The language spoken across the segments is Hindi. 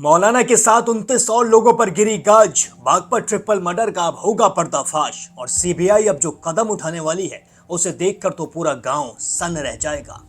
मौलाना के साथ 29 और लोगों पर गिरी गाज। बागपत ट्रिपल मर्डर का अब होगा पर्दाफाश और सीबीआई अब जो कदम उठाने वाली है उसे देखकर तो पूरा गांव सन्न रह जाएगा।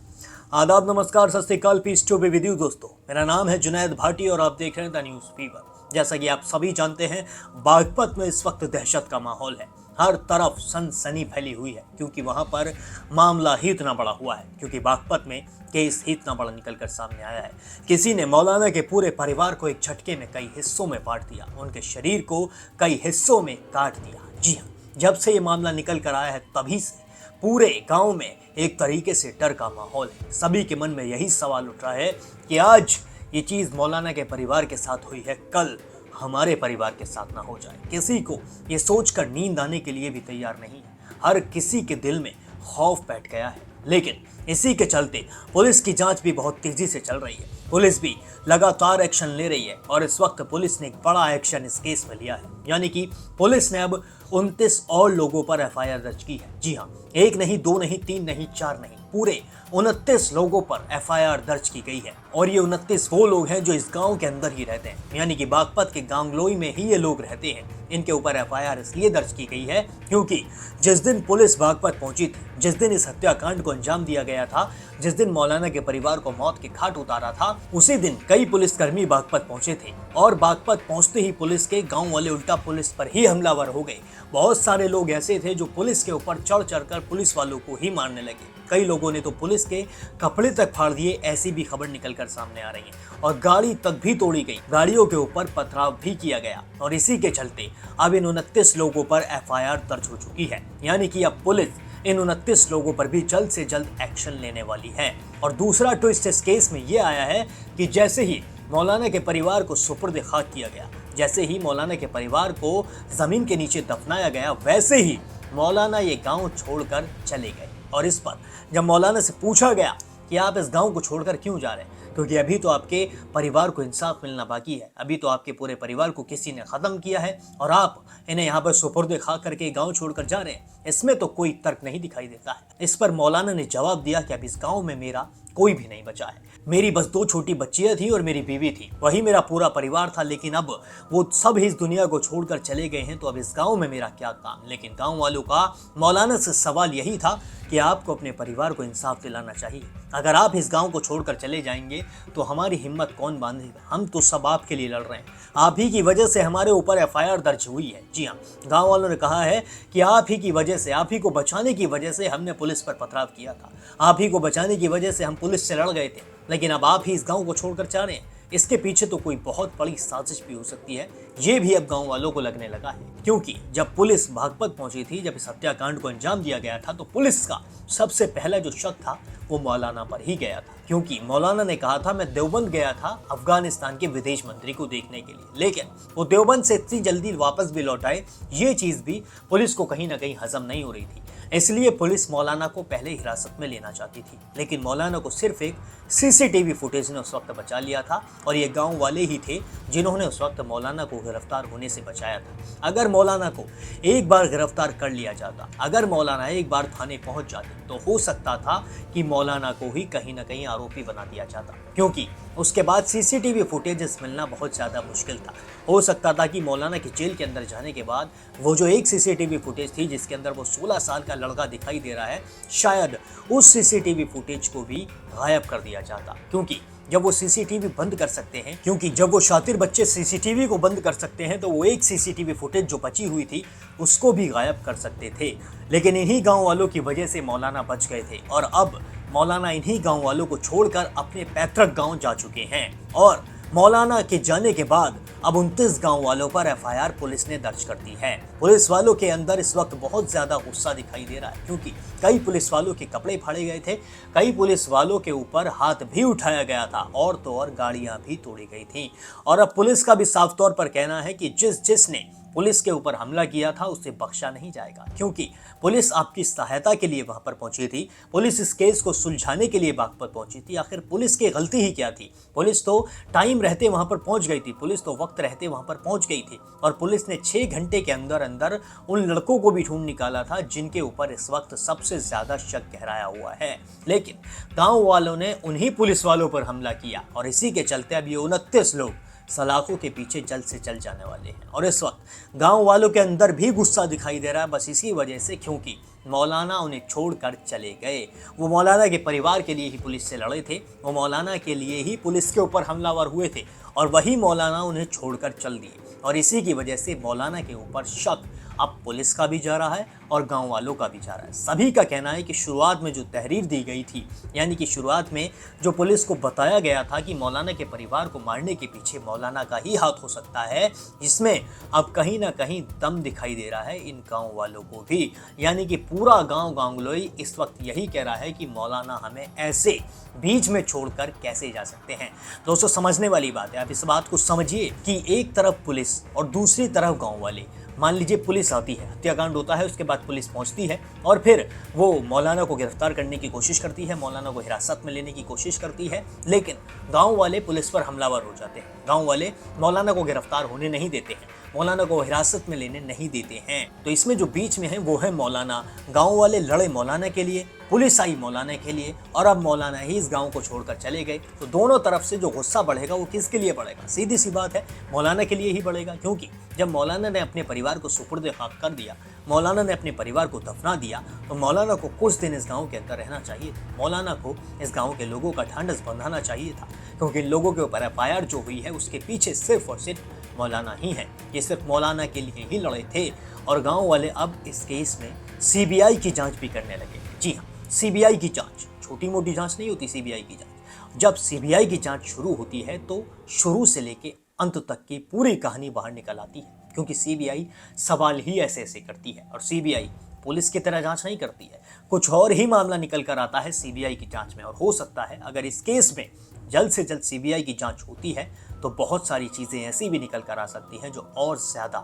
आदाब, नमस्कार, सत श्री अकाल, peace to be with you दोस्तों। मेरा नाम है जुनैद भाटी और आप देख रहे हैं द न्यूज फीवर। जैसा कि आप सभी जानते हैं, बागपत में इस वक्त दहशत का माहौल है। हर तरफ सनसनी फैली हुई है क्योंकि वहां पर मामला ही इतना बड़ा हुआ है, क्योंकि बागपत में केस ही इतना बड़ा निकलकर सामने आया है। किसी ने मौलाना के पूरे परिवार को एक झटके में कई हिस्सों में बांट दिया, उनके शरीर को कई हिस्सों में काट दिया। जी हाँ, जब से ये मामला निकल कर आया है तभी से पूरे गांव में एक तरीके से डर का माहौल है। सभी के मन में यही सवाल उठ रहा है कि आज ये चीज मौलाना के परिवार के साथ हुई है, कल हमारे परिवार के साथ ना हो जाए। किसी को ये सोचकर नींद आने के लिए भी तैयार नहीं है। हर किसी के दिल में खौफ बैठ गया है। लेकिन इसी के चलते पुलिस की जांच भी बहुत तेजी से चल रही है। पुलिस भी लगातार एक्शन ले रही है और इस वक्त पुलिस ने एक बड़ा एक्शन इस केस में लिया है। यानी कि पुलिस ने अब 29 और लोगों पर एफआईआर दर्ज की है। जी हाँ, एक नहीं, दो नहीं, तीन नहीं, चार नहीं, पूरे 29 लोगों पर एफआईआर दर्ज की गई है। और ये 29 वो लोग हैं जो इस गांव के अंदर ही रहते हैं, यानी कि बागपत के गांगलोई में ही ये लोग रहते हैं। इनके ऊपर एफआईआर इसलिए दर्ज की गई है क्योंकि जिस दिन पुलिस बागपत पहुंची थी, जिस दिन इस हत्याकांड को अंजाम दिया गया था, जिस दिन मौलाना के परिवार को मौत के घाट उतारा था, उसी दिन कई पुलिसकर्मी बागपत पहुंचे थे। और बागपत पहुंचते ही पुलिस के गांव वाले उल्टा पुलिस पर ही हमलावर हो गए। बहुत सारे लोग ऐसे थे जो पुलिस के ऊपर चढ़ चढ़कर पुलिस वालों को ही मारने लगे। कई लोगों ने तो पुलिस के कपड़े तक फाड़ दिए, ऐसी भी खबर निकलकर सामने आ रही है। और गाड़ी तक भी तोड़ी गई, गाड़ियों के ऊपर पथराव भी किया गया। और इसी के चलते अब इन 29 लोगों पर एफआईआर दर्ज हो चुकी है। यानी कि अब पुलिस इन 29 लोगों पर भी जल्द से जल्द एक्शन लेने वाली है। और दूसरा ट्विस्ट इस केस में यह आया है कि जैसे ही मौलाना के परिवार को सुपुर्द खाक किया गया, जैसे ही मौलाना के परिवार को जमीन के नीचे दफनाया गया, वैसे ही मौलाना ये गांव छोड़कर चले गए। और इस पर जब मौलाना से पूछा गया कि आप इस गांव को छोड़कर क्यों जा रहे हैं, क्योंकि अभी तो आपके परिवार को इंसाफ मिलना बाकी है, अभी तो आपके पूरे परिवार को किसी ने खत्म किया है और आप इन्हें यहाँ पर सुपुर्द खा करके गांव छोड़कर जा रहे हैं, इसमें तो कोई तर्क नहीं दिखाई देता है। इस पर मौलाना ने जवाब दिया कि अब इस गांव में मेरा कोई भी नहीं बचा है। मेरी बस 2 छोटी बच्चियां थी और मेरी बीवी थी, वही मेरा पूरा परिवार था। लेकिन अब वो सब इस दुनिया को छोड़कर चले गए हैं, तो अब इस गांव में मेरा क्या काम। लेकिन गांव वालों का मौलाना से सवाल यही था कि आपको अपने परिवार को इंसाफ दिलाना चाहिए। अगर आप इस गांव को छोड़कर चले जाएंगे तो हमारी हिम्मत कौन बांधेगा। हम तो सब आपके लिए लड़ रहे हैं, आप ही की वजह से हमारे ऊपर एफआईआर दर्ज हुई है। जी हाँ, गांव वालों ने कहा है कि आप ही की वजह से, आप ही को बचाने की वजह से हमने पुलिस पर पथराव किया था, आप ही को बचाने की वजह से हम पुलिस से लड़ गए थे। लेकिन अब आप ही इस गांव को छोड़कर जा रहे हैं, इसके पीछे तो कोई बहुत बड़ी साजिश भी हो सकती है। ये भी अब गांव वालों को लगने लगा है, क्योंकि जब पुलिस बागपत पहुंची थी, जब इस हत्याकांड को अंजाम दिया गया था, तो पुलिस का सबसे पहला जो शक था वो मौलाना पर ही गया था। क्योंकि मौलाना ने कहा था, मैं देवबंद गया था अफगानिस्तान के विदेश मंत्री को देखने के लिए, लेकिन वो देवबंद से इतनी जल्दी वापस भी लौट आए, ये चीज भी पुलिस को कहीं ना कहीं हजम नहीं हो रही थी। इसलिए पुलिस मौलाना को पहले हिरासत में लेना चाहती थी, लेकिन मौलाना को सिर्फ एक सीसीटीवी फुटेज ने उस वक्त बचा लिया था। और ये गांव वाले ही थे जिन्होंने उस वक्त मौलाना को गिरफ्तार होने से बचाया था। अगर मौलाना को एक बार गिरफ्तार कर लिया जाता, अगर मौलाना एक बार थाने पहुंच जाते, तो हो सकता था कि मौलाना को ही कहीं ना कहीं आरोपी बना दिया जाता, क्योंकि उसके बाद सीसीटीवी फुटेजेस मिलना बहुत ज़्यादा मुश्किल था। हो सकता था कि मौलाना की जेल के अंदर जाने के बाद वो जो एक सीसीटीवी फुटेज थी जिसके अंदर वो 16 साल का लड़का दिखाई दे रहा है, शायद उस सीसीटीवी फुटेज को भी गायब कर दिया जाता। क्योंकि जब वो सीसीटीवी बंद कर सकते हैं, क्योंकि जब वो शातिर बच्चे सीसीटीवी को बंद कर सकते हैं, तो वो एक सीसीटीवी फुटेज जो बची हुई थी उसको भी गायब कर सकते थे। लेकिन इन्हीं गांव वालों की वजह से मौलाना बच गए थे और अब मौलाना इन्हीं गांव वालों को छोड़कर अपने पैतृक गांव जा चुके हैं। और मौलाना के जाने के बाद अब 29 गांव वालों पर एफआईआर पुलिस ने दर्ज कर दी है। पुलिस वालों के अंदर इस वक्त बहुत ज्यादा गुस्सा दिखाई दे रहा है, क्योंकि कई पुलिस वालों के कपड़े फाड़े गए थे, कई पुलिस वालों के ऊपर हाथ भी उठाया गया था, और तो और गाड़ियां भी तोड़ी गई थी। और अब पुलिस का भी साफ तौर पर कहना है कि जिसने पुलिस के ऊपर हमला किया था उसे बख्शा नहीं जाएगा, क्योंकि पुलिस आपकी सहायता के लिए वहां पर पहुंची थी, पुलिस इस केस को सुलझाने के लिए बागपत पहुंची थी। आखिर पुलिस की गलती ही क्या थी? पुलिस तो टाइम रहते वहां पर पहुंच गई थी, पुलिस तो वक्त रहते वहां पर पहुंच गई थी, और पुलिस ने 6 घंटे के अंदर अंदर उन लड़कों को भी ढूंढ निकाला था जिनके ऊपर इस वक्त सबसे ज्यादा शक गहराया हुआ है। लेकिन गांव वालों ने उन्हीं पुलिस वालों पर हमला किया और इसी के चलते अब ये 29 लोग सलाखों के पीछे जल्द से जल्द जाने वाले हैं। और इस वक्त गांव वालों के अंदर भी गुस्सा दिखाई दे रहा है, बस इसी वजह से क्योंकि मौलाना उन्हें छोड़कर चले गए। वो मौलाना के परिवार के लिए ही पुलिस से लड़े थे, वो मौलाना के लिए ही पुलिस के ऊपर हमलावर हुए थे और वही मौलाना उन्हें छोड़कर चल दिए। और इसी की वजह से मौलाना के ऊपर शक अब पुलिस का भी जा रहा है और गांव वालों का भी जा रहा है। सभी का कहना है कि शुरुआत में जो तहरीर दी गई थी, यानी कि शुरुआत में जो पुलिस को बताया गया था कि मौलाना के परिवार को मारने के पीछे मौलाना का ही हाथ हो सकता है, इसमें अब कहीं ना कहीं दम दिखाई दे रहा है इन गांव वालों को भी। यानी कि पूरा गांव गांगलोई इस वक्त यही कह रहा है कि मौलाना हमें ऐसे बीच में छोड़कर कैसे जा सकते हैं। दोस्तों, समझने वाली बात है, आप इस बात को समझिए कि एक तरफ पुलिस और दूसरी तरफ गाँव वाले। मान लीजिए पुलिस आती है, हत्याकांड होता है, उसके बाद पुलिस पहुंचती है और फिर वो मौलाना को गिरफ्तार करने की कोशिश करती है, मौलाना को हिरासत में लेने की कोशिश करती है, लेकिन गांव वाले पुलिस पर हमलावर हो जाते हैं। गांव वाले मौलाना को गिरफ्तार होने नहीं देते हैं, मौलाना को हिरासत में लेने नहीं देते हैं। तो इसमें जो बीच में है वो है मौलाना। गांव वाले लड़े मौलाना के लिए, पुलिस आई मौलाना के लिए और अब मौलाना ही इस गांव को छोड़कर चले गए। तो दोनों तरफ से जो गुस्सा बढ़ेगा वो किसके लिए बढ़ेगा? सीधी सी बात है, मौलाना के लिए ही बढ़ेगा। क्योंकि जब मौलाना ने अपने परिवार को सुपुर्द खाक कर दिया, मौलाना ने अपने परिवार को दफना दिया, तो मौलाना को कुछ दिन इस गांव के अंदर रहना चाहिए था। मौलाना को इस गांव के लोगों का ढांढस बंधाना चाहिए था, क्योंकि लोगों के ऊपर एफआईआर जो हुई है उसके पीछे सिर्फ और सिर्फ मौलाना ही है। ये सिर्फ मौलाना के लिए ही लड़े थे और गांव वाले अब इस केस में सीबीआई की जांच भी करने लगे। जी हाँ, सीबीआई की जांच, छोटी मोटी जांच नहीं होती सीबीआई की जांच। जब सीबीआई की जांच शुरू होती है तो शुरू से लेके अंत तक की पूरी कहानी बाहर निकल आती है, क्योंकि सीबीआई सवाल ही ऐसे ऐसे करती है और सीबीआई पुलिस की तरह जांच नहीं करती है। कुछ और ही मामला निकल कर आता है सीबीआई की जांच में। और हो सकता है अगर इस केस में जल्द से जल्द सीबीआई की जांच होती है तो बहुत सारी चीज़ें ऐसी भी निकल कर आ सकती हैं जो और ज़्यादा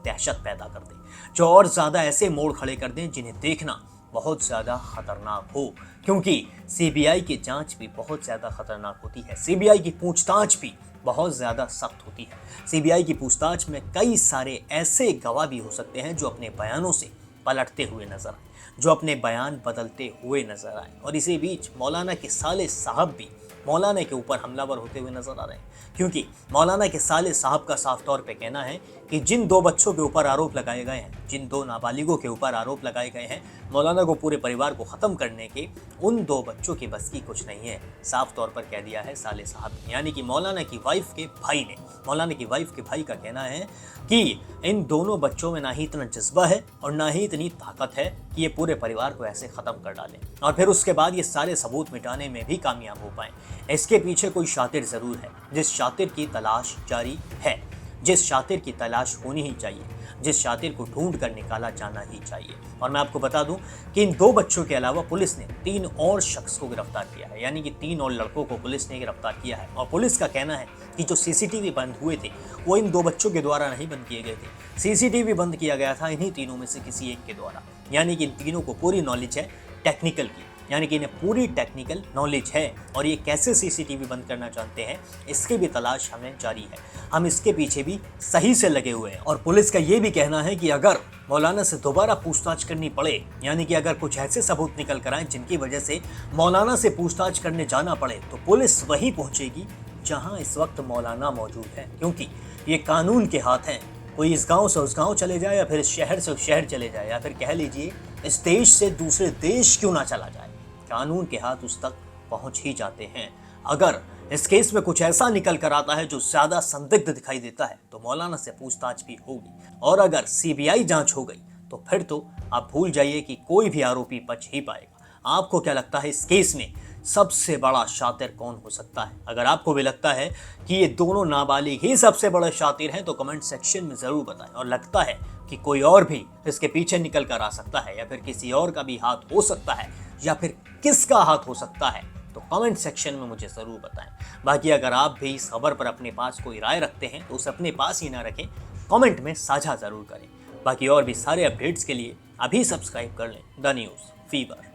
दहशत पैदा कर दें, जो और ज़्यादा ऐसे मोड़ खड़े कर दें जिन्हें देखना बहुत ज़्यादा खतरनाक हो। क्योंकि सीबीआई की जांच भी बहुत ज़्यादा खतरनाक होती है, सीबीआई की पूछताछ भी बहुत ज़्यादा सख्त होती है। सीबीआई की पूछताछ में कई सारे ऐसे गवाह भी हो सकते हैं जो अपने बयानों से पलटते हुए नजर आए, जो अपने बयान बदलते हुए नजर आए। और इसी बीच मौलाना के साले साहब भी मौलाना के ऊपर हमलावर होते हुए नजर आ रहे हैं, क्योंकि मौलाना के साले साहब का साफ तौर पे कहना है कि जिन दो बच्चों के ऊपर आरोप लगाए गए हैं, जिन दो नाबालिगों के ऊपर आरोप लगाए गए हैं मौलाना को पूरे परिवार को ख़त्म करने के, उन दो बच्चों की बस की कुछ नहीं है। साफ तौर पर कह दिया है साले साहब ने, यानी कि मौलाना की वाइफ के भाई ने। मौलाना की वाइफ के भाई का कहना है कि इन दोनों बच्चों में ना ही इतना जज्बा है और ना ही इतनी ताकत है कि ये पूरे परिवार को ऐसे ख़त्म कर डालें और फिर उसके बाद ये सारे सबूत मिटाने में भी कामयाब हो पाएं। इसके पीछे कोई शातिर ज़रूर है, जिस शातिर की तलाश जारी है, जिस शातिर की तलाश होनी ही चाहिए, जिस शातिर को ढूंढ कर निकाला जाना ही चाहिए। और मैं आपको बता दूं कि इन दो बच्चों के अलावा पुलिस ने 3 और शख्स को गिरफ्तार किया है, यानी कि 3 और लड़कों को पुलिस ने गिरफ्तार किया है। और पुलिस का कहना है कि जो सीसीटीवी बंद हुए थे वो इन दो बच्चों के द्वारा नहीं बंद किए गए थे, सीसीटीवी बंद किया गया था इन्हीं तीनों में से किसी एक के द्वारा। यानी कि इन तीनों को पूरी नॉलेज है टेक्निकल की, यानी कि इन्हें पूरी टेक्निकल नॉलेज है और ये कैसे सीसीटीवी बंद करना चाहते हैं इसकी भी तलाश हमें जारी है। हम इसके पीछे भी सही से लगे हुए हैं। और पुलिस का ये भी कहना है कि अगर मौलाना से दोबारा पूछताछ करनी पड़े, यानी कि अगर कुछ ऐसे सबूत निकल कर आए जिनकी वजह से मौलाना से पूछताछ करने जाना पड़े, तो पुलिस वहीं पहुंचेगी जहां इस वक्त मौलाना मौजूद है। क्योंकि ये कानून के हाथ हैं, कोई इस गांव से उस गांव चले जाए या फिर इस शहर से उस शहर चले जाए या फिर कह लीजिए इस देश से दूसरे देश क्यों ना चला जाए, कानून के हाथ उस तक पहुंच ही जाते हैं। अगर इस केस में कुछ ऐसा निकल कर आता है जो ज्यादा संदिग्ध दिखाई देता है तो मौलाना से पूछताछ भी होगी। और अगर सीबीआई जांच हो गई तो फिर तो आप भूल जाइए कि कोई भी आरोपी बच ही पाएगा। आपको क्या लगता है इस केस में सबसे बड़ा शातिर कौन हो सकता है? अगर आपको भी लगता है कि ये दोनों नाबालिग ही सबसे बड़े शातिर हैं तो कमेंट सेक्शन में ज़रूर बताएं। और लगता है कि कोई और भी इसके पीछे निकल कर आ सकता है या फिर किसी और का भी हाथ हो सकता है या फिर किसका हाथ हो सकता है, तो कमेंट सेक्शन में मुझे ज़रूर बताएं। बाकी अगर आप भी इस खबर पर अपने पास कोई राय रखते हैं तो उसे अपने पास ही ना रखें, कमेंट में साझा ज़रूर करें। बाकी और भी सारे अपडेट्स के लिए अभी सब्सक्राइब कर लें द न्यूज़ फीवर।